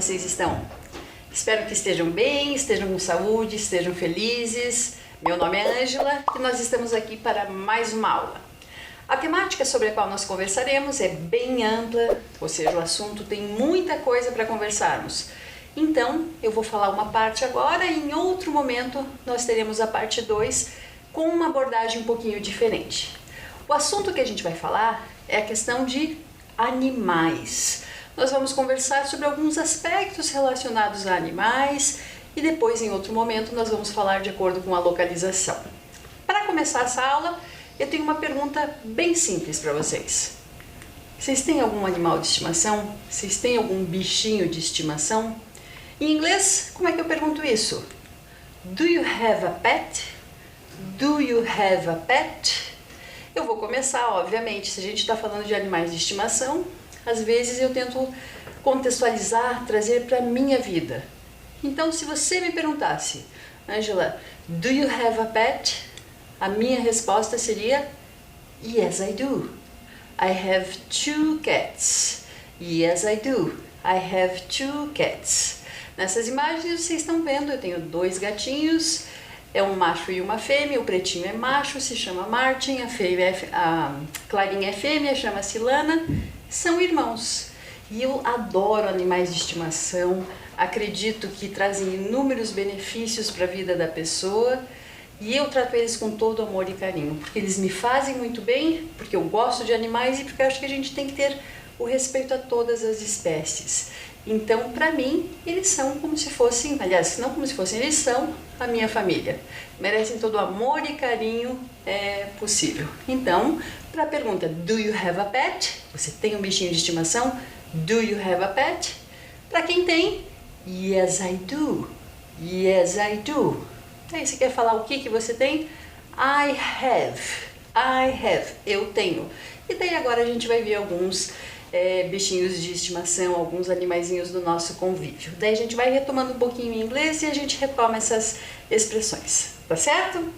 vocês estão? Espero que estejam bem, estejam com saúde, estejam felizes. Meu nome é Ângela e nós estamos aqui para mais uma aula. A temática sobre a qual nós conversaremos é bem ampla, ou seja, o assunto tem muita coisa para conversarmos. Então, eu vou falar uma parte agora e em outro momento nós teremos a parte 2 com uma abordagem um pouquinho diferente. O assunto que a gente vai falar é a questão de animais. Nós vamos conversar sobre alguns aspectos relacionados a animais e depois, em outro momento, nós vamos falar de acordo com a localização. Para começar essa aula, eu tenho uma pergunta bem simples para vocês. Vocês têm algum animal de estimação? Vocês têm algum bichinho de estimação? Em inglês, como é que eu pergunto isso? Do you have a pet? Do you have a pet? Eu vou começar, obviamente, se a gente está falando de animais de estimação, às vezes eu tento contextualizar, trazer para a minha vida. Então, se você me perguntasse, Ângela, do you have a pet? A minha resposta seria, yes, I do. I have 2 cats. Yes, I do. I have 2 cats. Nessas imagens vocês estão vendo, eu tenho 2 gatinhos, é um macho e uma fêmea, o pretinho é macho, se chama Martin, a clarinha é fêmea, chama-se Lana, são irmãos. E eu adoro animais de estimação, acredito que trazem inúmeros benefícios para a vida da pessoa e eu trato eles com todo amor e carinho, porque eles me fazem muito bem, porque eu gosto de animais e porque eu acho que a gente tem que ter o respeito a todas as espécies. Então, para mim, eles são como se fossem, aliás, não como se fossem, eles são a minha família. Merecem todo o amor e carinho possível. Então, para a pergunta, do you have a pet? Você tem um bichinho de estimação? Do you have a pet? Para quem tem, yes, I do. Yes, I do. Aí você quer falar o que você tem? I have. I have. Eu tenho. E daí agora a gente vai ver alguns bichinhos de estimação, alguns animaizinhos do nosso convívio. Daí a gente vai retomando um pouquinho em inglês e a gente retoma essas expressões, tá certo?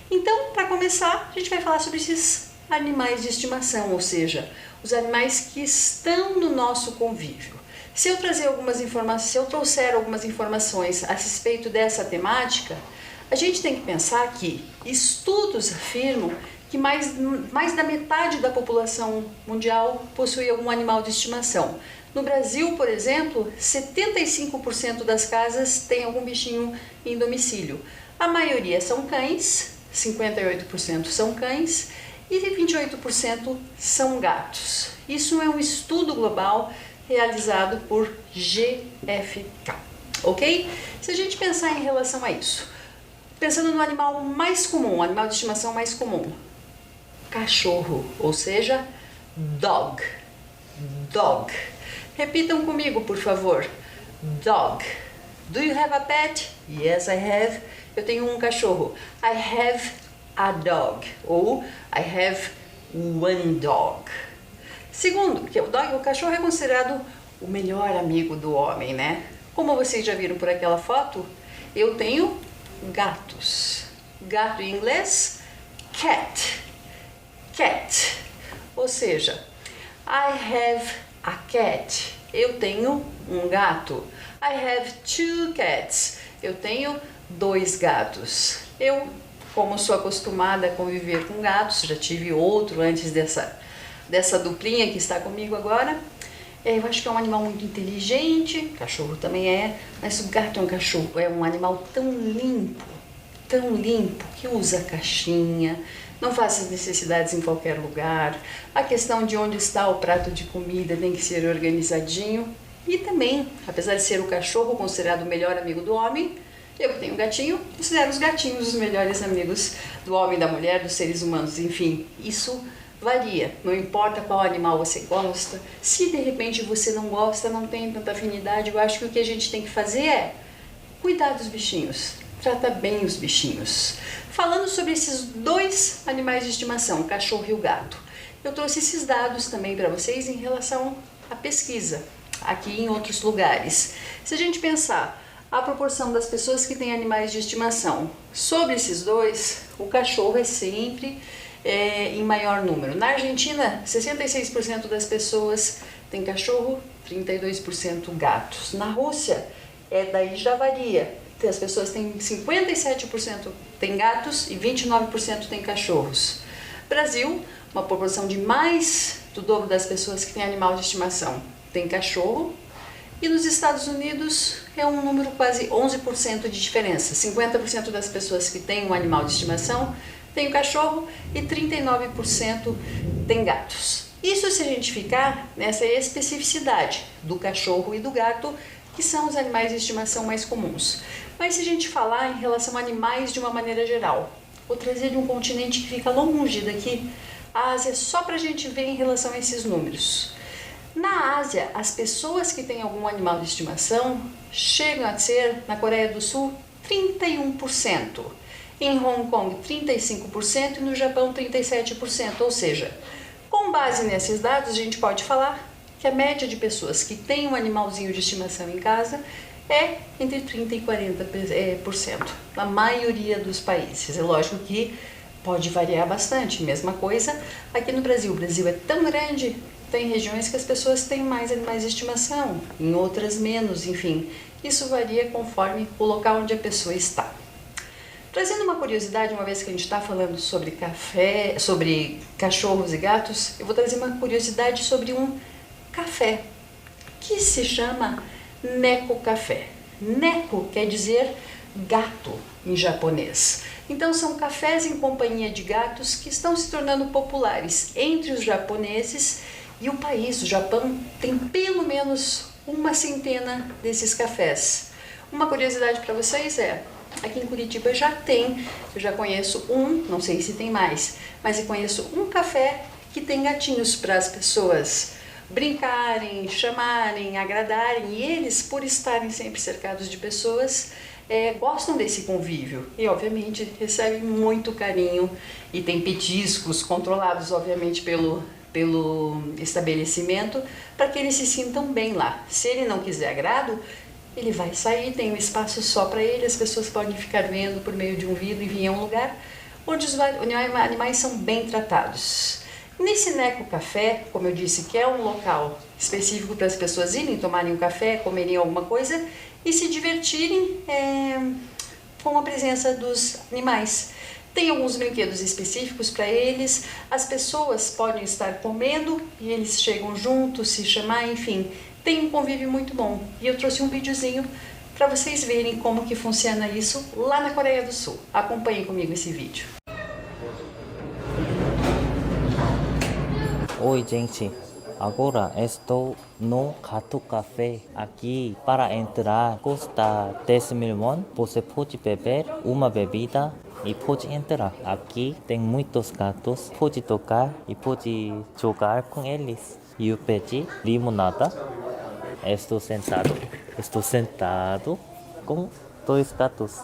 Então, para começar, a gente vai falar sobre esses animais de estimação, ou seja, os animais que estão no nosso convívio. Se eu trouxer algumas informações a respeito dessa temática, a gente tem que pensar que estudos afirmam que mais da metade da população mundial possui algum animal de estimação. No Brasil, por exemplo, 75% das casas tem algum bichinho em domicílio. A maioria são cães, 58% são cães e 28% são gatos. Isso é um estudo global realizado por GfK, ok? Se a gente pensar em relação a isso, pensando no animal mais comum, o animal de estimação mais comum, cachorro, ou seja, dog. Dog. Repitam comigo, por favor. Dog. Do you have a pet? Yes, I have. Eu tenho um cachorro. I have a dog. Ou I have one dog. Segundo, que o cachorro é considerado o melhor amigo do homem, né? Como vocês já viram por aquela foto, eu tenho gatos. Gato em inglês, cat. Cat, ou seja, I have a cat. Eu tenho um gato. I have 2 cats. Eu tenho 2 gatos. Eu, como sou acostumada a conviver com gatos, já tive outro antes dessa duplinha que está comigo agora. Eu acho que é um animal muito inteligente, cachorro também é, mas o gato é um animal tão limpo, que usa caixinha, não faz as necessidades em qualquer lugar. A questão de onde está o prato de comida tem que ser organizadinho. E também, apesar de ser o cachorro considerado o melhor amigo do homem, eu que tenho um gatinho, considero os gatinhos os melhores amigos do homem, da mulher, dos seres humanos. Enfim, isso varia. Não importa qual animal você gosta. Se de repente você não gosta, não tem tanta afinidade, eu acho que o que a gente tem que fazer é cuidar dos bichinhos. Trata bem os bichinhos. Falando sobre esses 2 animais de estimação, o cachorro e o gato, eu trouxe esses dados também para vocês em relação à pesquisa, aqui em outros lugares. Se a gente pensar a proporção das pessoas que têm animais de estimação sobre esses 2, o cachorro é sempre em maior número. Na Argentina, 66% das pessoas tem cachorro, 32% gatos. Na Rússia, daí já varia. As pessoas têm 57% têm gatos e 29% têm cachorros. Brasil, uma proporção de mais do dobro das pessoas que têm animal de estimação tem cachorro. E nos Estados Unidos é um número quase 11% de diferença. 50% das pessoas que têm um animal de estimação têm um cachorro e 39% têm gatos. Isso se a gente ficar nessa especificidade do cachorro e do gato, que são os animais de estimação mais comuns. Mas se a gente falar em relação a animais de uma maneira geral, vou trazer de um continente que fica longe daqui, a Ásia, só para a gente ver em relação a esses números. Na Ásia, as pessoas que têm algum animal de estimação chegam a ser, na Coreia do Sul, 31%, em Hong Kong 35% e no Japão 37%, ou seja, com base nesses dados a gente pode falar que a média de pessoas que têm um animalzinho de estimação em casa é entre 30% e 40%, na maioria dos países. É lógico que pode variar bastante, mesma coisa aqui no Brasil. O Brasil é tão grande, tem regiões que as pessoas têm mais animais de estimação, em outras menos, enfim. Isso varia conforme o local onde a pessoa está. Trazendo uma curiosidade, uma vez que a gente está falando sobre sobre cachorros e gatos, eu vou trazer uma curiosidade sobre um café, que se chama Neko Café. Neko quer dizer gato em japonês. Então são cafés em companhia de gatos que estão se tornando populares entre os japoneses, e o país, o Japão, tem pelo menos uma centena desses cafés. Uma curiosidade para vocês aqui em Curitiba eu já conheço não sei se tem mais, mas eu conheço um café que tem gatinhos para as pessoas brincarem, chamarem, agradarem, e eles, por estarem sempre cercados de pessoas, gostam desse convívio e obviamente recebem muito carinho, e tem petiscos controlados obviamente pelo estabelecimento, para que eles se sintam bem lá. Se ele não quiser agrado, ele vai sair, tem um espaço só para ele, as pessoas podem ficar vendo por meio de um vidro e vir a um lugar onde os animais são bem tratados. Nesse Neko Café, como eu disse, que é um local específico para as pessoas irem tomarem um café, comerem alguma coisa e se divertirem com a presença dos animais. Tem alguns brinquedos específicos para eles, as pessoas podem estar comendo e eles chegam juntos, se chamar, enfim, tem um convívio muito bom. E eu trouxe um videozinho para vocês verem como que funciona isso lá na Coreia do Sul. Acompanhem comigo esse vídeo. Oi, gente. Agora estou no Gato Café. Aqui, para entrar, custa 10.000 won. Você pode beber uma bebida e pode entrar. Aqui tem muitos gatos. Pode tocar e pode jogar com eles. E eu pedi limonada. Estou sentado com dois gatos.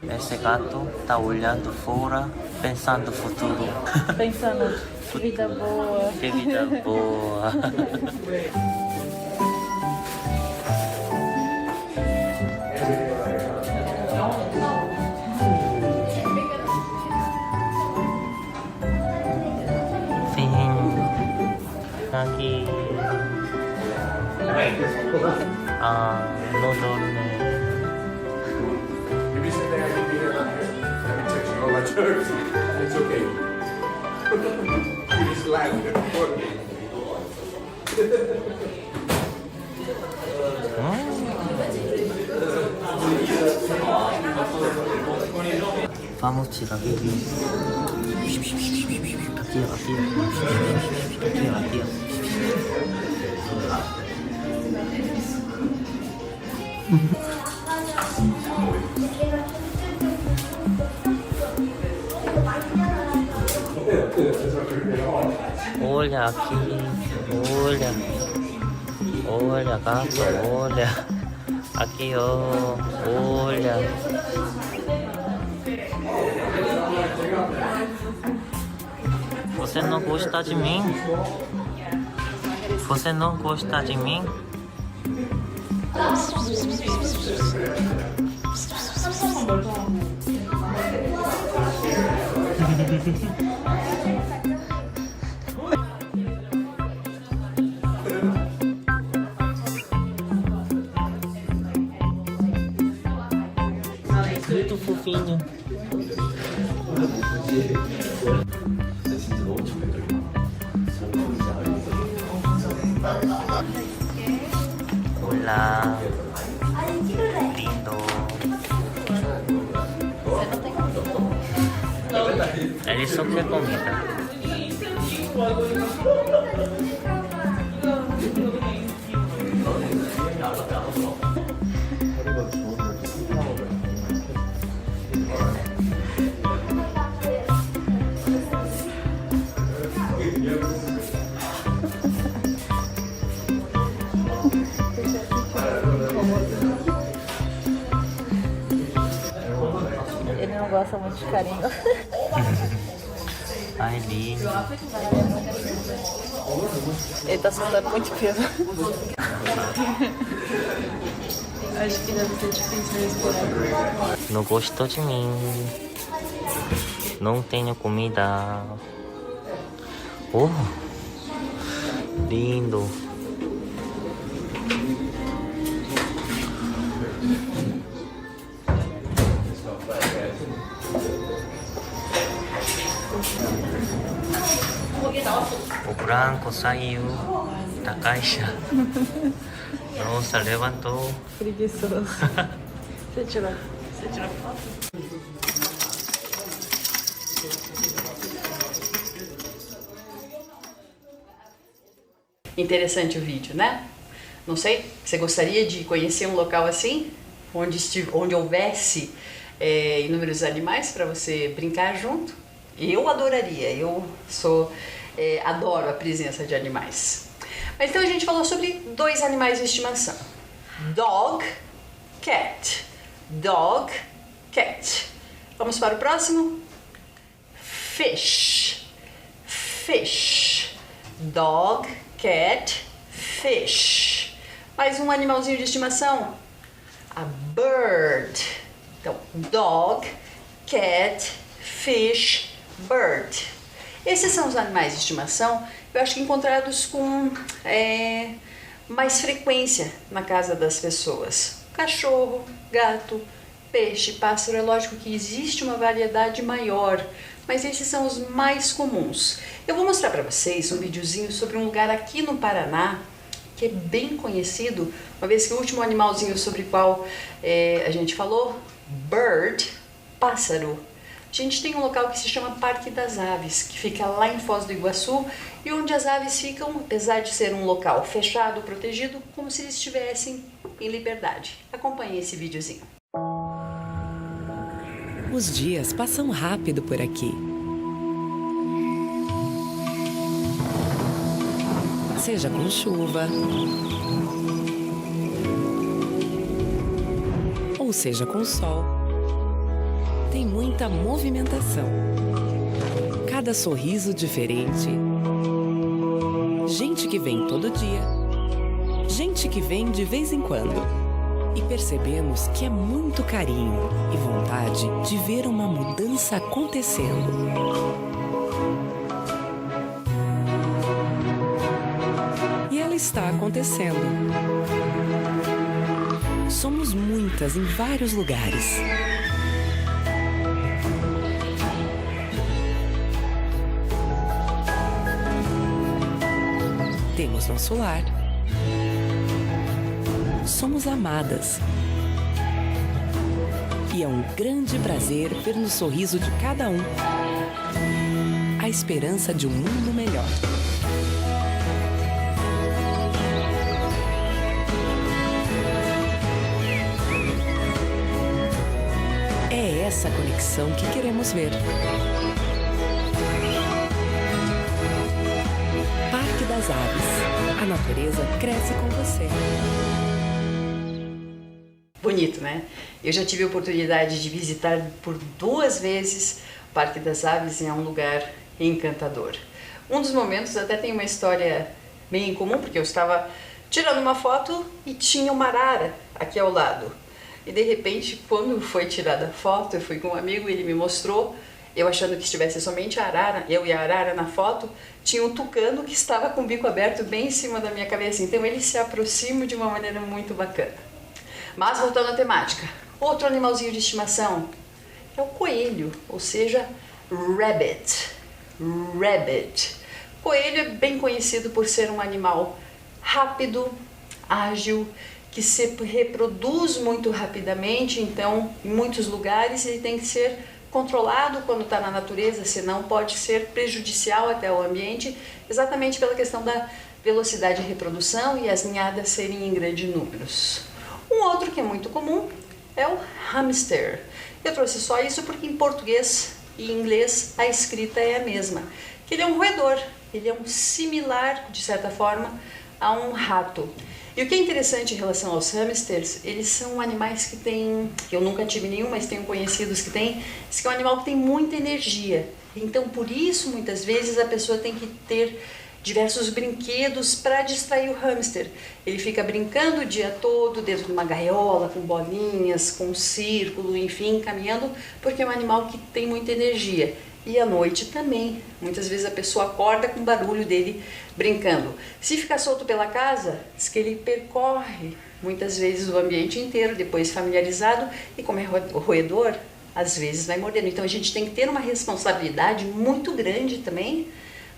Esse gato tá olhando fora, pensando no futuro. Pensando, que vida boa. Que vida boa. Sim. Aqui. Não dorme. It's okay. You just laugh at it. Vamos tirar aqui. Aqui. Olha aqui, olha gato, olha aqui, ó, olha. Você não gosta de mim? Você não gosta de mim? Muito fofinho. Olá, lindo. Ele só quer comida. Ele não gosta muito de carinho. Ai, lindo. Ele tá soltando muito peso. Acho que deve ser difícil respirar. Não gostou de mim. Não tenho comida. Oh, lindo. O branco saiu da caixa. Nossa, levantou. Preguiçoso. Você tirou foto? Interessante o vídeo, né? Não sei, você gostaria de conhecer um local assim? Onde houvesse inúmeros animais para você brincar junto? Eu adoraria, adoro a presença de animais. Mas então a gente falou sobre 2 animais de estimação. Dog, cat. Dog, cat. Vamos para o próximo? Fish. Fish. Dog, cat, fish. Mais um animalzinho de estimação? A bird. Então, dog, cat, fish, bird. Esses são os animais de estimação, eu acho que encontrados com mais frequência na casa das pessoas. Cachorro, gato, peixe, pássaro. É lógico que existe uma variedade maior, mas esses são os mais comuns. Eu vou mostrar para vocês um videozinho sobre um lugar aqui no Paraná que é bem conhecido, uma vez que o último animalzinho sobre o qual a gente falou, bird, pássaro. A gente tem um local que se chama Parque das Aves, que fica lá em Foz do Iguaçu, e onde as aves ficam, apesar de ser um local fechado, protegido, como se eles estivessem em liberdade. Acompanhe esse videozinho. Os dias passam rápido por aqui. Seja com chuva, ou seja com sol, tem muita movimentação. Cada sorriso diferente. Gente que vem todo dia, gente que vem de vez em quando. E percebemos que é muito carinho e vontade de ver uma mudança acontecendo. E ela está acontecendo. Somos muitas em vários lugares. temos nosso lar. Somos amadas. E é um grande prazer ver no sorriso de cada um a esperança de um mundo melhor. É essa conexão que queremos ver. Parque das Aves. A natureza cresce com você. Bonito, né? Eu já tive a oportunidade de visitar por 2 vezes o Parque das Aves e é um lugar encantador. Um dos momentos até tem uma história bem incomum, porque eu estava tirando uma foto e tinha uma arara aqui ao lado. E de repente, quando foi tirada a foto, eu fui com um amigo e ele me mostrou, eu achando que estivesse somente a arara, eu e a arara na foto, tinha um tucano que estava com o bico aberto bem em cima da minha cabeça. Então ele se aproxima de uma maneira muito bacana. Mas voltando à temática, outro animalzinho de estimação é o coelho, ou seja, rabbit. Coelho é bem conhecido por ser um animal rápido, ágil, que se reproduz muito rapidamente, então em muitos lugares ele tem que ser controlado quando está na natureza, senão pode ser prejudicial até ao ambiente, exatamente pela questão da velocidade de reprodução e as ninhadas serem em grandes números. Um outro que é muito comum é o hamster. Eu trouxe só isso porque em português e inglês a escrita é a mesma. Que ele é um roedor, ele é um similar, de certa forma, a um rato. E o que é interessante em relação aos hamsters, eles são animais que têm, eu nunca tive nenhum, mas tenho conhecidos que têm, que é um animal que tem muita energia. Então, por isso, muitas vezes, a pessoa tem que ter diversos brinquedos para distrair o hamster. Ele fica brincando o dia todo dentro de uma gaiola, com bolinhas, com um círculo, enfim, caminhando, porque é um animal que tem muita energia. E à noite também. Muitas vezes a pessoa acorda com o barulho dele brincando. Se ficar solto pela casa, diz que ele percorre muitas vezes o ambiente inteiro, depois familiarizado, e como é roedor, às vezes vai mordendo. Então a gente tem que ter uma responsabilidade muito grande também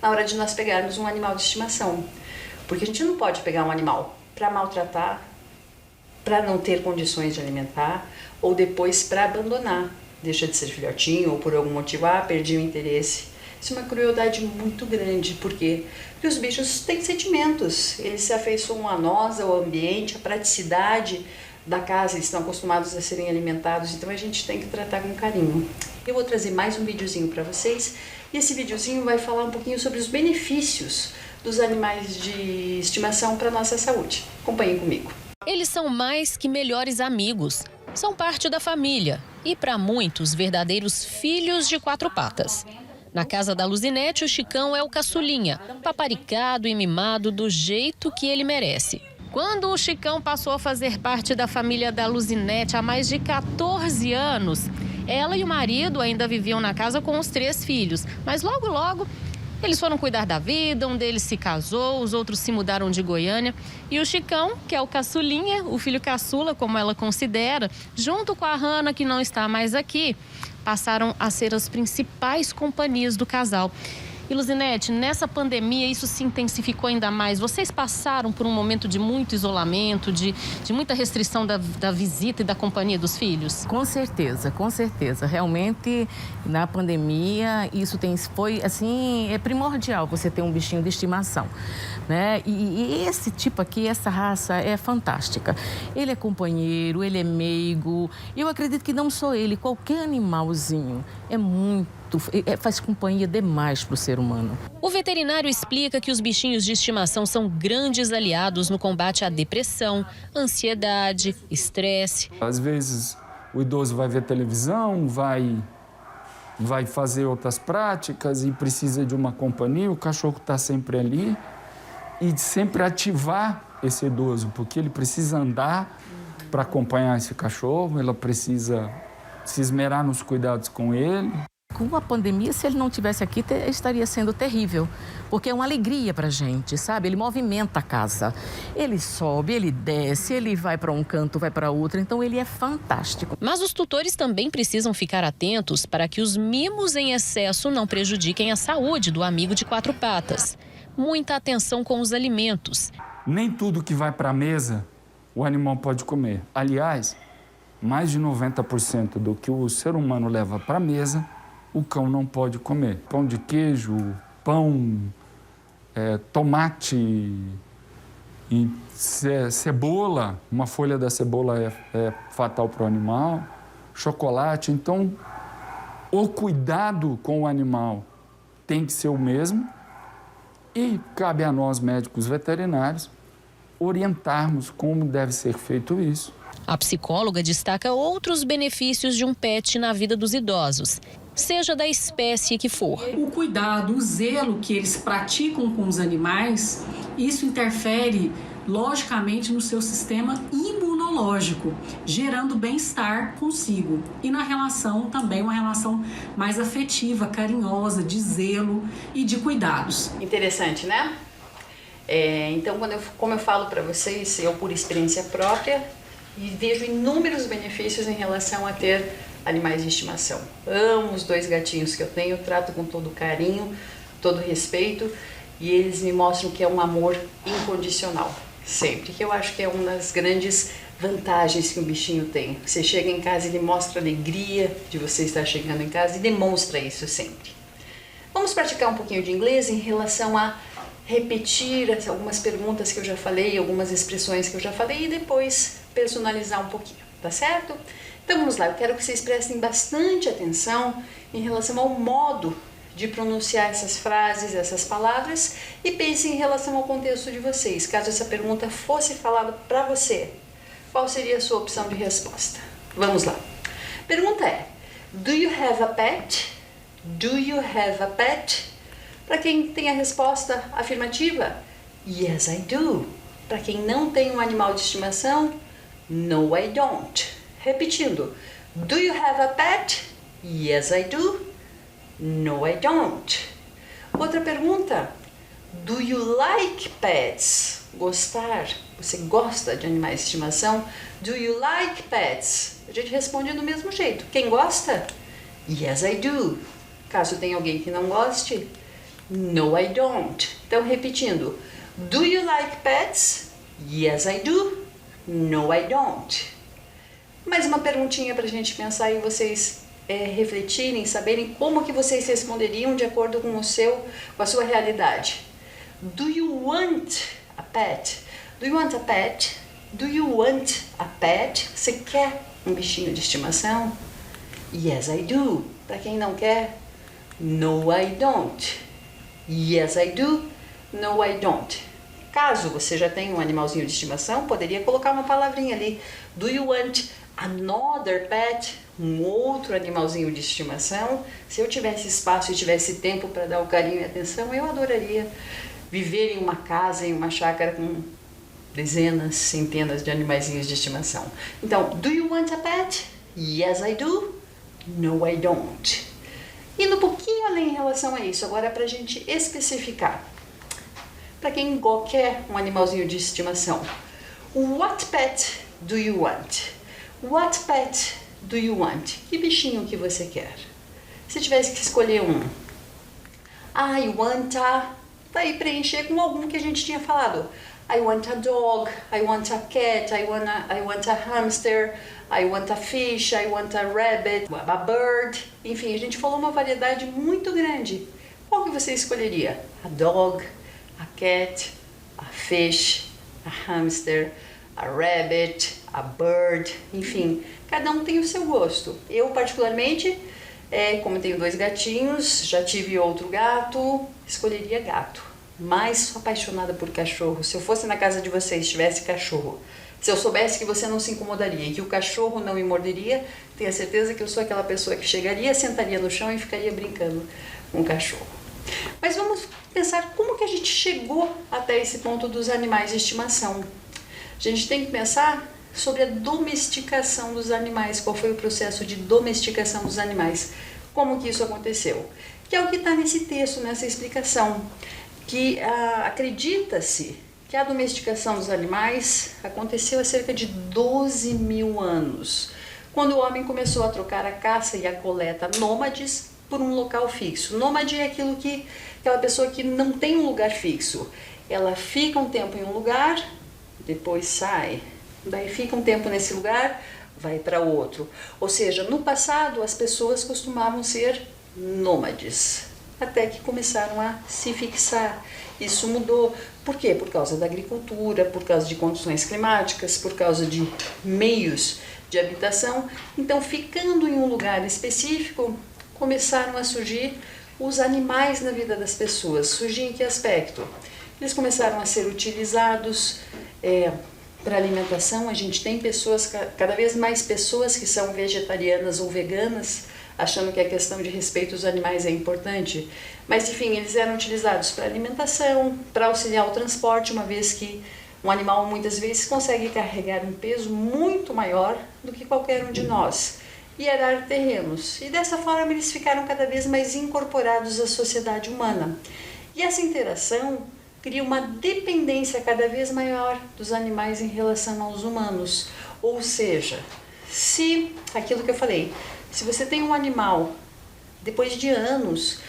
na hora de nós pegarmos um animal de estimação. Porque a gente não pode pegar um animal para maltratar, para não ter condições de alimentar, ou depois para abandonar. Deixa de ser filhotinho, ou por algum motivo, perdi o interesse. Isso é uma crueldade muito grande. Por quê? Porque os bichos têm sentimentos. Eles se afeiçoam a nós, ao ambiente, à praticidade da casa. Eles estão acostumados a serem alimentados. Então a gente tem que tratar com carinho. Eu vou trazer mais um videozinho para vocês. E esse videozinho vai falar um pouquinho sobre os benefícios dos animais de estimação para a nossa saúde. Acompanhem comigo. Eles são mais que melhores amigos. São parte da família e, para muitos, verdadeiros filhos de 4 patas. Na casa da Luzinete, o Chicão é o caçulinha, paparicado e mimado do jeito que ele merece. Quando o Chicão passou a fazer parte da família da Luzinete há mais de 14 anos, ela e o marido ainda viviam na casa com os 3 filhos, mas logo eles foram cuidar da vida, um deles se casou, os outros se mudaram de Goiânia. E o Chicão, que é o caçulinha, o filho caçula, como ela considera, junto com a Hannah, que não está mais aqui, passaram a ser as principais companhias do casal. E Luzinete, nessa pandemia isso se intensificou ainda mais. Vocês passaram por um momento de muito isolamento, de muita restrição da visita e da companhia dos filhos? Com certeza, com certeza. Realmente, na pandemia, isso foi, assim, é primordial você ter um bichinho de estimação, né? E esse tipo aqui, essa raça é fantástica. Ele é companheiro, ele é meigo. Eu acredito que não só ele, qualquer animalzinho faz companhia demais para o ser humano. O veterinário explica que os bichinhos de estimação são grandes aliados no combate à depressão, ansiedade, estresse. Às vezes o idoso vai ver televisão, vai fazer outras práticas e precisa de uma companhia, o cachorro está sempre ali e sempre ativar esse idoso, porque ele precisa andar para acompanhar esse cachorro, ela precisa se esmerar nos cuidados com ele. Com a pandemia, se ele não estivesse aqui, estaria sendo terrível, porque é uma alegria pra gente, sabe? Ele movimenta a casa, ele sobe, ele desce, ele vai para um canto, vai para outro, então ele é fantástico. Mas os tutores também precisam ficar atentos para que os mimos em excesso não prejudiquem a saúde do amigo de 4 patas. muita atenção com os alimentos. Nem tudo que vai para a mesa o animal pode comer. Aliás, mais de 90% do que o ser humano leva para a mesa, o cão não pode comer. Pão de queijo, pão, tomate, e cebola. Uma folha da cebola é fatal para o animal. Chocolate. Então, o cuidado com o animal tem que ser o mesmo e cabe a nós, médicos veterinários, orientarmos como deve ser feito isso. A psicóloga destaca outros benefícios de um pet na vida dos idosos, seja da espécie que for. O cuidado, o zelo que eles praticam com os animais, isso interfere logicamente no seu sistema imunológico, gerando bem-estar consigo. E na relação também, uma relação mais afetiva, carinhosa, de zelo e de cuidados. Interessante, né? Então, como eu falo para vocês, eu por experiência própria, e vejo inúmeros benefícios em relação a ter animais de estimação. Amo os 2 gatinhos que eu tenho, trato com todo carinho, todo respeito, e eles me mostram que é um amor incondicional, sempre, que eu acho que é uma das grandes vantagens que um bichinho tem. Você chega em casa e ele mostra a alegria de você estar chegando em casa e demonstra isso sempre. Vamos praticar um pouquinho de inglês em relação a repetir algumas perguntas que eu já falei, algumas expressões que eu já falei e depois personalizar um pouquinho, tá certo? Então vamos lá, eu quero que vocês prestem bastante atenção em relação ao modo de pronunciar essas frases, essas palavras e pensem em relação ao contexto de vocês. Caso essa pergunta fosse falada para você, qual seria a sua opção de resposta? Vamos lá. Pergunta é: do you have a pet? Do you have a pet? Para quem tem a resposta afirmativa, yes I do. Para quem não tem um animal de estimação, no I don't. Repetindo, do you have a pet? Yes I do. No I don't. Outra pergunta, do you like pets? Gostar. Você gosta de animais de estimação? Do you like pets? A gente responde do mesmo jeito. Quem gosta? Yes I do. Caso tenha alguém que não goste, no I don't. Então, repetindo, do you like pets? Yes I do. No I don't. Mais uma perguntinha para a gente pensar e vocês refletirem, saberem como que vocês responderiam de acordo com a sua realidade. Do you want a pet? Do you want a pet? Do you want a pet? Você quer um bichinho de estimação? Yes I do. Para quem não quer, no I don't. Yes I do. No I don't. Caso você já tenha um animalzinho de estimação, poderia colocar uma palavrinha ali. Do you want another pet? Um outro animalzinho de estimação. Se eu tivesse espaço e tivesse tempo para dar o carinho e atenção, eu adoraria viver em uma casa, em uma chácara com dezenas, centenas de animaizinhos de estimação. Então, do you want a pet? Yes I do. No I don't. Indo um pouquinho além em relação a isso, agora é para a gente especificar. Para quem quer um animalzinho de estimação, what pet do you want? What pet do you want? Que bichinho que você quer? Se tivesse que escolher um, I want a... Daí preencher com algum que a gente tinha falado. I want a dog, I want a cat, I want a hamster, I want a fish, I want a rabbit, a bird. Enfim, a gente falou uma variedade muito grande. Qual que você escolheria? A dog, a cat, a fish, a hamster, a rabbit, a bird, enfim, cada um tem o seu gosto. Eu, particularmente, como eu tenho 2 gatinhos, já tive outro gato, escolheria gato. Mas sou apaixonada por cachorro. Se eu fosse na casa de vocês, tivesse cachorro, se eu soubesse que você não se incomodaria e que o cachorro não me morderia, tenha certeza que eu sou aquela pessoa que chegaria, sentaria no chão e ficaria brincando com o cachorro. Mas vamos pensar como que a gente chegou até esse ponto dos animais de estimação. A gente tem que pensar sobre a domesticação dos animais. Qual foi o processo de domesticação dos animais? Como que isso aconteceu? Que é o que está nesse texto, nessa explicação. Que acredita-se que a domesticação dos animais aconteceu há cerca de 12 mil anos, quando o homem começou a trocar a caça e a coleta nômades por um local fixo. Nômade é aquela pessoa que não tem um lugar fixo. Ela fica um tempo em um lugar, depois sai. Daí fica um tempo nesse lugar, vai para outro. Ou seja, no passado as pessoas costumavam ser nômades, até que começaram a se fixar. Isso mudou. Por quê? Por causa da agricultura, por causa de condições climáticas, por causa de meios de habitação. Então, ficando em um lugar específico, começaram a surgir os animais na vida das pessoas. Surgir em que aspecto? Eles começaram a ser utilizados para alimentação. A gente tem pessoas, cada vez mais pessoas que são vegetarianas ou veganas, achando que a questão de respeito aos animais é importante. Mas, enfim, eles eram utilizados para alimentação, para auxiliar o transporte, uma vez que um animal muitas vezes consegue carregar um peso muito maior do que qualquer um de nós e arar terrenos. E dessa forma eles ficaram cada vez mais incorporados à sociedade humana. E essa interação cria uma dependência cada vez maior dos animais em relação aos humanos. Ou seja, se aquilo que eu falei, se você tem um animal, depois de anos,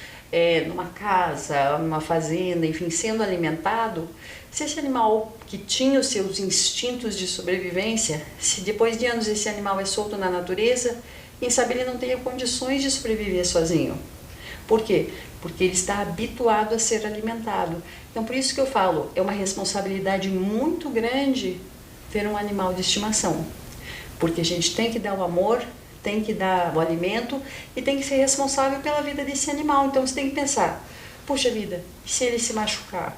numa casa, numa fazenda, enfim, sendo alimentado, se esse animal que tinha os seus instintos de sobrevivência, se depois de anos esse animal é solto na natureza, quem sabe ele não tenha condições de sobreviver sozinho. Por quê? Porque ele está habituado a ser alimentado. Então, por isso que eu falo, é uma responsabilidade muito grande ter um animal de estimação. Porque a gente tem que dar o amor, tem que dar o alimento e tem que ser responsável pela vida desse animal. Então você tem que pensar, puxa vida, e se ele se machucar?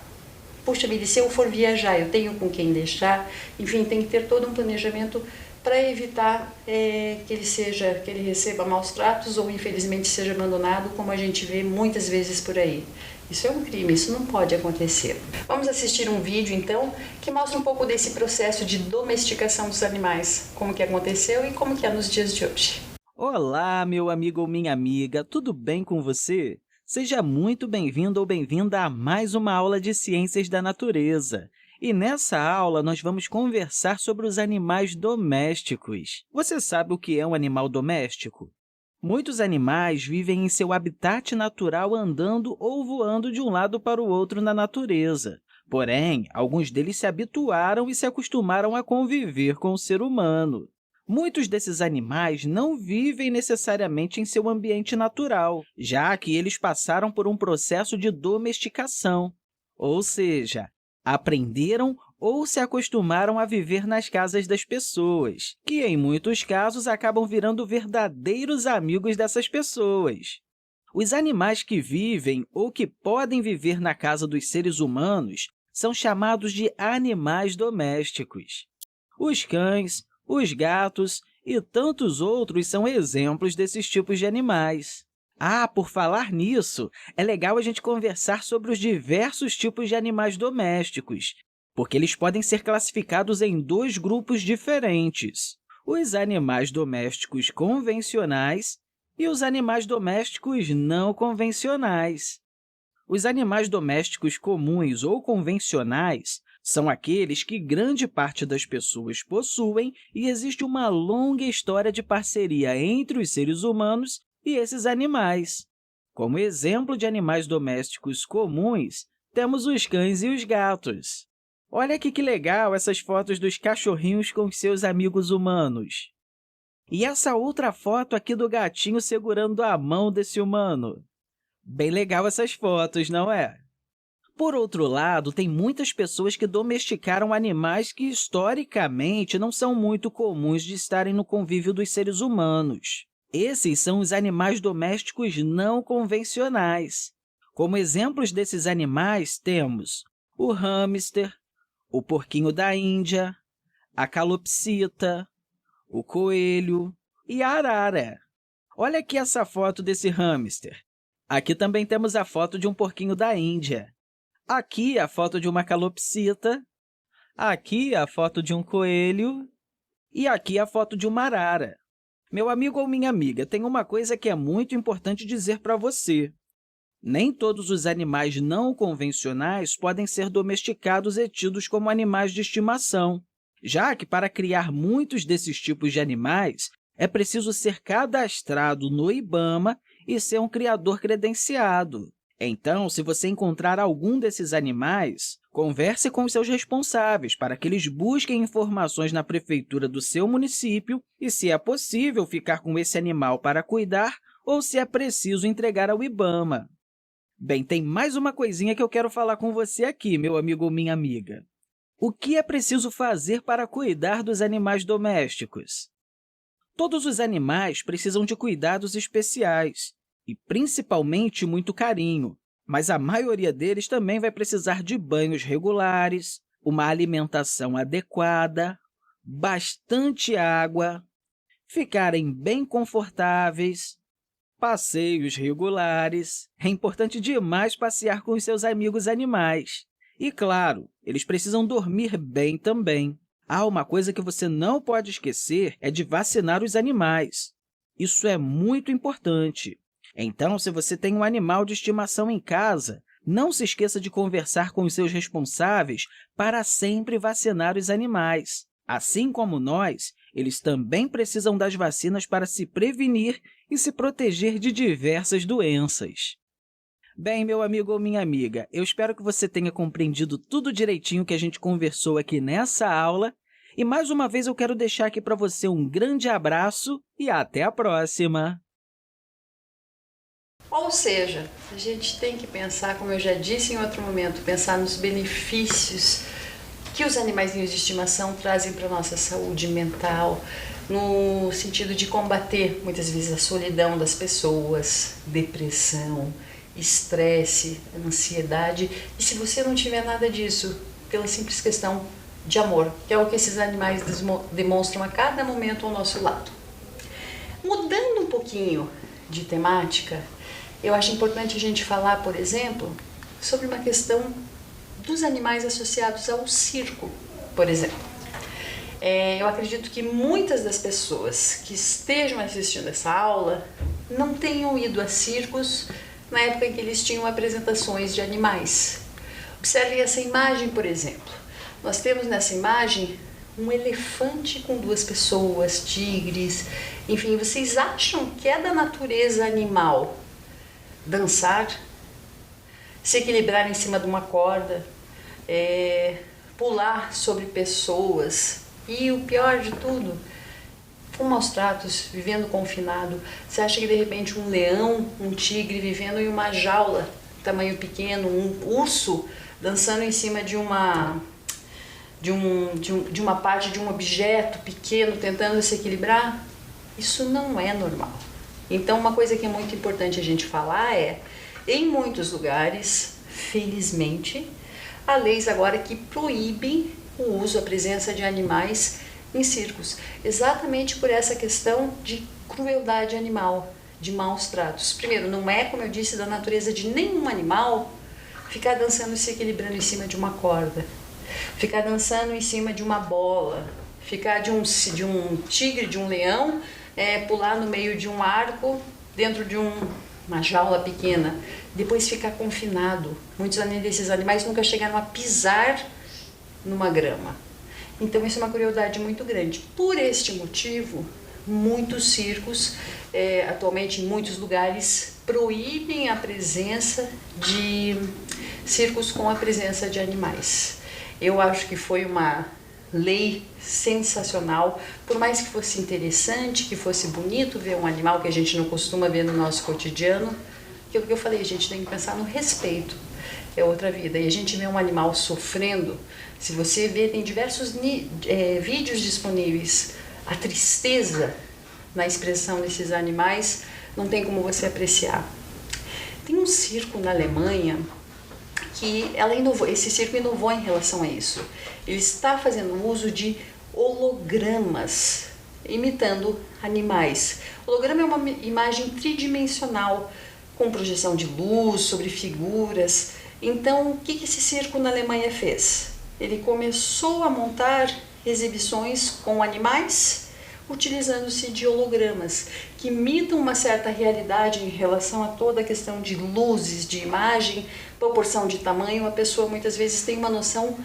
Puxa vida, e se eu for viajar, eu tenho com quem deixar? Enfim, tem que ter todo um planejamento para evitar que ele receba maus tratos ou infelizmente seja abandonado, como a gente vê muitas vezes por aí. Isso é um crime, isso não pode acontecer. Vamos assistir um vídeo então que mostra um pouco desse processo de domesticação dos animais, como que aconteceu e como que é nos dias de hoje. Olá, meu amigo ou minha amiga, tudo bem com você? Seja muito bem-vindo ou bem-vinda a mais uma aula de Ciências da Natureza. E nessa aula, nós vamos conversar sobre os animais domésticos. Você sabe o que é um animal doméstico? Muitos animais vivem em seu habitat natural andando ou voando de um lado para o outro na natureza. Porém, alguns deles se habituaram e se acostumaram a conviver com o ser humano. Muitos desses animais não vivem necessariamente em seu ambiente natural, já que eles passaram por um processo de domesticação, ou seja, aprenderam ou se acostumaram a viver nas casas das pessoas, que, em muitos casos, acabam virando verdadeiros amigos dessas pessoas. Os animais que vivem ou que podem viver na casa dos seres humanos são chamados de animais domésticos. Os cães, os gatos e tantos outros são exemplos desses tipos de animais. Por falar nisso, é legal a gente conversar sobre os diversos tipos de animais domésticos, porque eles podem ser classificados em dois grupos diferentes: os animais domésticos convencionais e os animais domésticos não convencionais. Os animais domésticos comuns ou convencionais são aqueles que grande parte das pessoas possuem e existe uma longa história de parceria entre os seres humanos e esses animais. Como exemplo de animais domésticos comuns, temos os cães e os gatos. Olha aqui que legal essas fotos dos cachorrinhos com seus amigos humanos. E essa outra foto aqui do gatinho segurando a mão desse humano. Bem legal essas fotos, não é? Por outro lado, tem muitas pessoas que domesticaram animais que, historicamente, não são muito comuns de estarem no convívio dos seres humanos. Esses são os animais domésticos não convencionais. Como exemplos desses animais, temos o hamster, o porquinho da Índia, a calopsita, o coelho e a arara. Olha aqui essa foto desse hamster. Aqui também temos a foto de um porquinho da Índia. Aqui a foto de uma calopsita, aqui a foto de um coelho e aqui a foto de uma arara. Meu amigo ou minha amiga, tem uma coisa que é muito importante dizer para você. Nem todos os animais não convencionais podem ser domesticados e tidos como animais de estimação, já que para criar muitos desses tipos de animais é preciso ser cadastrado no IBAMA e ser um criador credenciado. Então, se você encontrar algum desses animais, converse com os seus responsáveis para que eles busquem informações na prefeitura do seu município e, se é possível, ficar com esse animal para cuidar ou se é preciso entregar ao IBAMA. Bem, tem mais uma coisinha que eu quero falar com você aqui, meu amigo ou minha amiga. O que é preciso fazer para cuidar dos animais domésticos? Todos os animais precisam de cuidados especiais e, principalmente, muito carinho, mas a maioria deles também vai precisar de banhos regulares, uma alimentação adequada, bastante água, ficarem bem confortáveis, passeios regulares. É importante demais passear com os seus amigos animais. E, claro, eles precisam dormir bem também. Uma coisa que você não pode esquecer é de vacinar os animais. Isso é muito importante. Então, se você tem um animal de estimação em casa, não se esqueça de conversar com os seus responsáveis para sempre vacinar os animais. Assim como nós, eles também precisam das vacinas para se prevenir e se proteger de diversas doenças. Bem, meu amigo ou minha amiga, eu espero que você tenha compreendido tudo direitinho que a gente conversou aqui nessa aula. E, mais uma vez, eu quero deixar aqui para você um grande abraço e até a próxima! Ou seja, a gente tem que pensar, como eu já disse em outro momento, pensar nos benefícios que os animaizinhos de estimação trazem para a nossa saúde mental, no sentido de combater, muitas vezes, a solidão das pessoas, depressão, estresse, ansiedade. E se você não tiver nada disso, pela simples questão de amor, que é o que esses animais demonstram a cada momento ao nosso lado. Mudando um pouquinho de temática, eu acho importante a gente falar, por exemplo, sobre uma questão dos animais associados ao circo, por exemplo. Eu acredito que muitas das pessoas que estejam assistindo essa aula não tenham ido a circos na época em que eles tinham apresentações de animais. Observem essa imagem, por exemplo. Nós temos nessa imagem um elefante com 2 pessoas, tigres, enfim, vocês acham que é da natureza animal dançar, se equilibrar em cima de uma corda, pular sobre pessoas e, o pior de tudo, com maus tratos, vivendo confinado? Você acha que de repente um leão, um tigre vivendo em uma jaula, tamanho pequeno, um urso dançando em cima de uma parte de um objeto pequeno, tentando se equilibrar? Isso não é normal. Então, uma coisa que é muito importante a gente falar é, em muitos lugares, felizmente, há leis agora que proíbem o uso, a presença de animais em circos, exatamente por essa questão de crueldade animal, de maus tratos. Primeiro, não é, como eu disse, da natureza de nenhum animal ficar dançando e se equilibrando em cima de uma corda, ficar dançando em cima de uma bola, ficar de um tigre, de um leão, pular no meio de um arco, dentro de uma jaula pequena, depois ficar confinado. Muitos desses animais nunca chegaram a pisar numa grama. Então, isso é uma crueldade muito grande. Por este motivo, muitos circos, atualmente em muitos lugares, proíbem a presença de circos com a presença de animais. Eu acho que foi uma lei sensacional, por mais que fosse interessante, que fosse bonito ver um animal que a gente não costuma ver no nosso cotidiano, aquilo que eu falei, a gente tem que pensar no respeito, é outra vida. E a gente vê um animal sofrendo, se você vê, tem diversos vídeos disponíveis, a tristeza na expressão desses animais, não tem como você apreciar. Tem um circo na Alemanha que ela inovou, esse circo inovou em relação a isso. Ele está fazendo uso de hologramas, imitando animais. O holograma é uma imagem tridimensional, com projeção de luz sobre figuras. Então, o que esse circo na Alemanha fez? Ele começou a montar exibições com animais, utilizando-se de hologramas, que imitam uma certa realidade em relação a toda a questão de luzes, de imagem, proporção de tamanho. A pessoa muitas vezes tem uma noção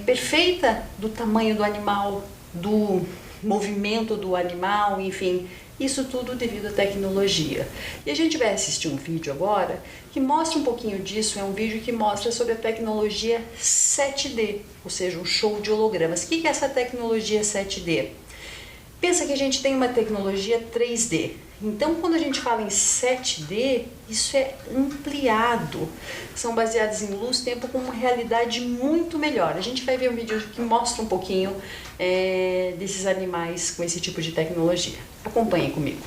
perfeita do tamanho do animal, do movimento do animal, enfim. Isso tudo devido à tecnologia. E a gente vai assistir um vídeo agora que mostra um pouquinho disso, é um vídeo que mostra sobre a tecnologia 7D, ou seja, um show de hologramas. O que é essa tecnologia 7D? Pensa que a gente tem uma tecnologia 3D. Então, quando a gente fala em 7D, isso é ampliado. São baseados em luz, tempo, com uma realidade muito melhor. A gente vai ver um vídeo que mostra um pouquinho desses animais com esse tipo de tecnologia. Acompanhem comigo.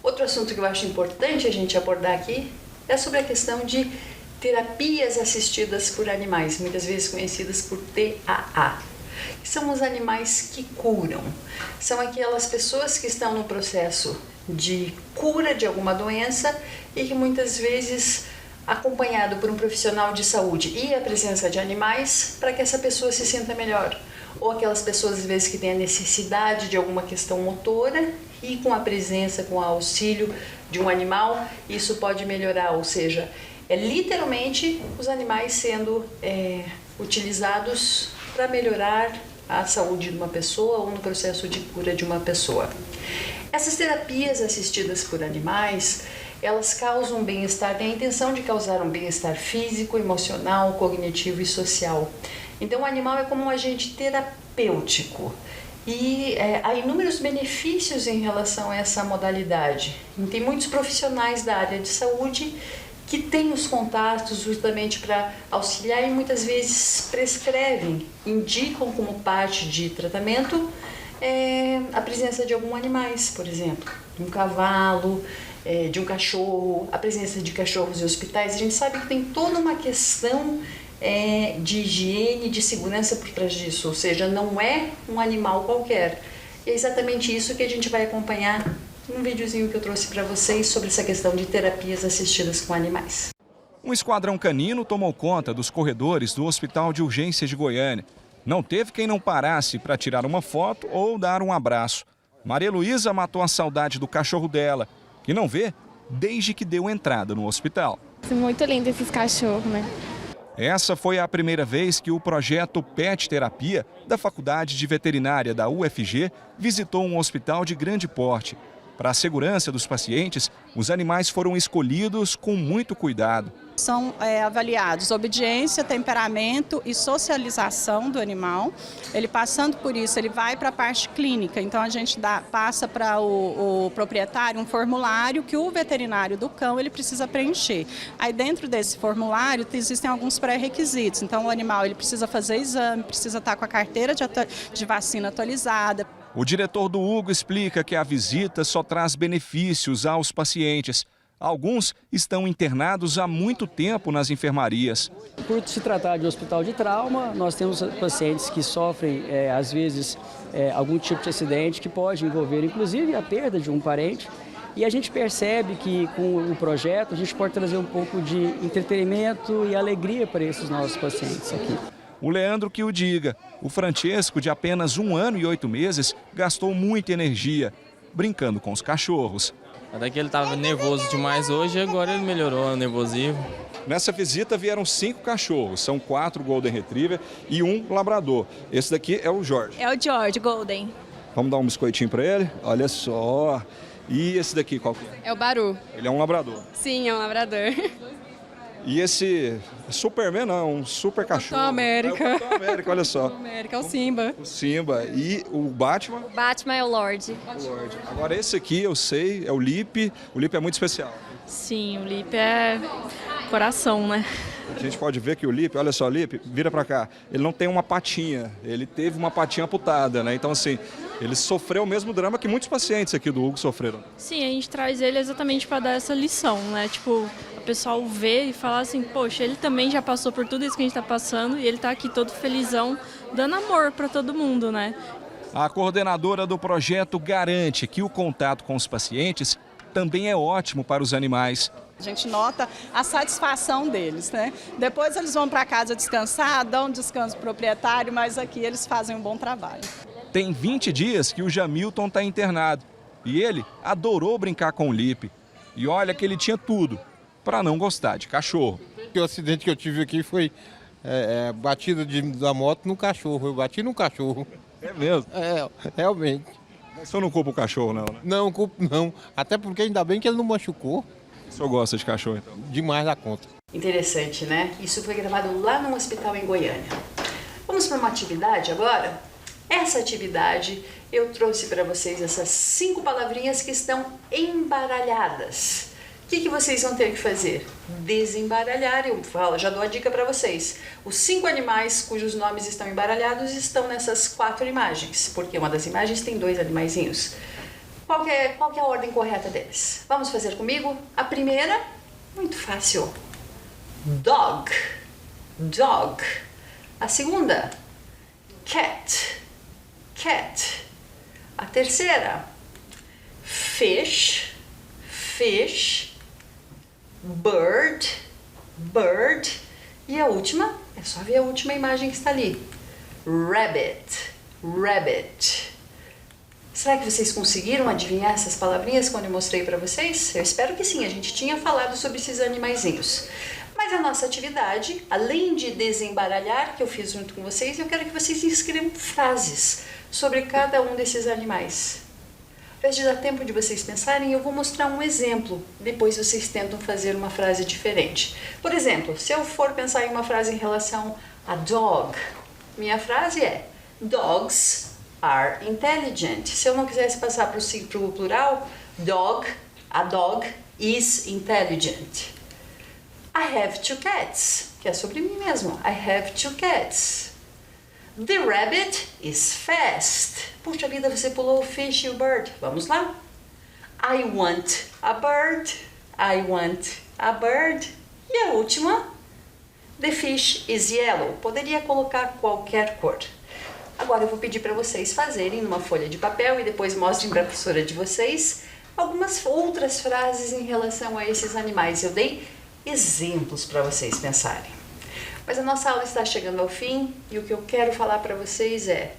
Outro assunto que eu acho importante a gente abordar aqui é sobre a questão de terapias assistidas por animais, muitas vezes conhecidas por TAA, que são os animais que curam. São aquelas pessoas que estão no processo de cura de alguma doença e que muitas vezes acompanhado por um profissional de saúde e a presença de animais para que essa pessoa se sinta melhor. Ou aquelas pessoas às vezes que têm a necessidade de alguma questão motora e com a presença, com o auxílio de um animal, isso pode melhorar, ou seja, é literalmente os animais sendo utilizados para melhorar a saúde de uma pessoa ou no processo de cura de uma pessoa. Essas terapias assistidas por animais, elas causam bem-estar, têm a intenção de causar um bem-estar físico, emocional, cognitivo e social. Então o animal é como um agente terapêutico e há inúmeros benefícios em relação a essa modalidade. E tem muitos profissionais da área de saúde que têm os contatos justamente para auxiliar e muitas vezes prescrevem, indicam como parte de tratamento a presença de alguns animais, por exemplo, de um cavalo, de um cachorro, a presença de cachorros em hospitais. A gente sabe que tem toda uma questão de higiene, de segurança por trás disso, ou seja, não é um animal qualquer. E é exatamente isso que a gente vai acompanhar num videozinho que eu trouxe para vocês sobre essa questão de terapias assistidas com animais. Um esquadrão canino tomou conta dos corredores do Hospital de Urgências de Goiânia. Não teve quem não parasse para tirar uma foto ou dar um abraço. Maria Luísa matou a saudade do cachorro dela, que não vê desde que deu entrada no hospital. Muito lindo esses cachorros, né? Essa foi a primeira vez que o projeto Pet Terapia da Faculdade de Veterinária da UFG visitou um hospital de grande porte. Para a segurança dos pacientes, os animais foram escolhidos com muito cuidado. São avaliados obediência, temperamento e socialização do animal. Ele passando por isso, ele vai para a parte clínica. Então a gente passa para o proprietário um formulário que o veterinário do cão ele precisa preencher. Aí dentro desse formulário existem alguns pré-requisitos. Então o animal ele precisa fazer exame, precisa estar com a carteira de vacina atualizada. O diretor do Hugo explica que a visita só traz benefícios aos pacientes. Alguns estão internados há muito tempo nas enfermarias. Por se tratar de hospital de trauma, nós temos pacientes que sofrem, às vezes, algum tipo de acidente que pode envolver, inclusive, a perda de um parente. E a gente percebe que, com o projeto, a gente pode trazer um pouco de entretenimento e alegria para esses nossos pacientes aqui. O Leandro que o diga. O Francesco, de apenas 1 ano e 8 meses, gastou muita energia brincando com os cachorros. Até que ele estava nervoso demais hoje, agora ele melhorou o nervosismo. Nessa visita vieram 5 cachorros, são 4 Golden Retriever e 1 Labrador. Esse daqui é o Jorge. É o George, Golden. Vamos dar um biscoitinho para ele? Olha só. E esse daqui qual que é? É o Baru. Ele é um Labrador. Sim, é um Labrador. E esse Superman não, um super cachorro. Capitão América. É o Capitão América, olha só. Capitão América, é o Simba. O Simba. E o Batman? O Batman é o Lorde. Agora esse aqui eu sei, é o Lip. O Lip é muito especial. Sim, o Lip é coração, né? A gente pode ver que o Lip, olha só, Lip, vira pra cá. Ele não tem uma patinha, ele teve uma patinha amputada, né? Então assim, ele sofreu o mesmo drama que muitos pacientes aqui do Hugo sofreram. Sim, a gente traz ele exatamente para dar essa lição, né? Tipo, o pessoal vê e fala assim, poxa, ele também já passou por tudo isso que a gente tá passando e ele tá aqui todo felizão, dando amor para todo mundo, né? A coordenadora do projeto garante que o contato com os pacientes também é ótimo para os animais. A gente nota a satisfação deles, né? Depois eles vão para casa descansar, dão um descanso pro proprietário, mas aqui eles fazem um bom trabalho. Tem 20 dias que o Jamilton está internado e ele adorou brincar com o Lip. E olha que ele tinha tudo para não gostar de cachorro. O acidente que eu tive aqui foi batida da moto no cachorro. Eu bati no cachorro. É mesmo? É, realmente. Mas o senhor não culpa o cachorro, não, né? Não, culpo não. Até porque ainda bem que ele não machucou. O senhor gosta de cachorro, então? Demais da conta. Interessante, né? Isso foi gravado lá num hospital em Goiânia. Vamos para uma atividade agora? Essa atividade eu trouxe para vocês essas 5 palavrinhas que estão embaralhadas. O que vocês vão ter que fazer? Desembaralhar. Eu já dou a dica para vocês. Os 5 animais cujos nomes estão embaralhados estão nessas 4 imagens, porque uma das imagens tem 2 animaizinhos. Qual que é a ordem correta deles? Vamos fazer comigo? A primeira, muito fácil. Dog. Dog. A segunda, cat. Cat. A terceira, fish. Fish. Bird. Bird. E a última, é só ver a última imagem que está ali. Rabbit. Rabbit. Será que vocês conseguiram adivinhar essas palavrinhas quando eu mostrei para vocês? Eu espero que sim, a gente tinha falado sobre esses animaizinhos. Mas a nossa atividade, além de desembaralhar, que eu fiz junto com vocês, eu quero que vocês escrevam frases sobre cada um desses animais. Ao invés de dar tempo de vocês pensarem, eu vou mostrar um exemplo. Depois vocês tentam fazer uma frase diferente. Por exemplo, se eu for pensar em uma frase em relação a dog, minha frase é: Dogs are intelligent. Se eu não quisesse passar para o plural, a dog is intelligent. I have 2 cats, que é sobre mim mesmo. I have 2 cats. The rabbit is fast. Puxa vida, você pulou o fish e o bird. Vamos lá? I want a bird. I want a bird. E a última, the fish is yellow. Poderia colocar qualquer cor. Agora eu vou pedir para vocês fazerem numa folha de papel e depois mostrem para a professora de vocês algumas outras frases em relação a esses animais. Eu dei exemplos para vocês pensarem. Mas a nossa aula está chegando ao fim e o que eu quero falar para vocês é: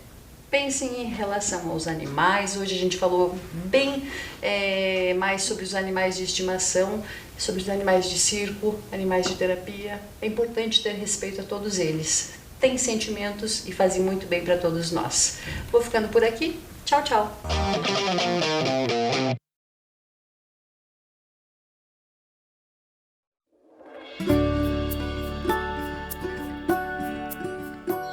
pensem em relação aos animais. Hoje a gente falou bem mais sobre os animais de estimação, sobre os animais de circo, animais de terapia. É importante ter respeito a todos eles. Têm sentimentos e fazem muito bem para todos nós. Vou ficando por aqui. Tchau, tchau.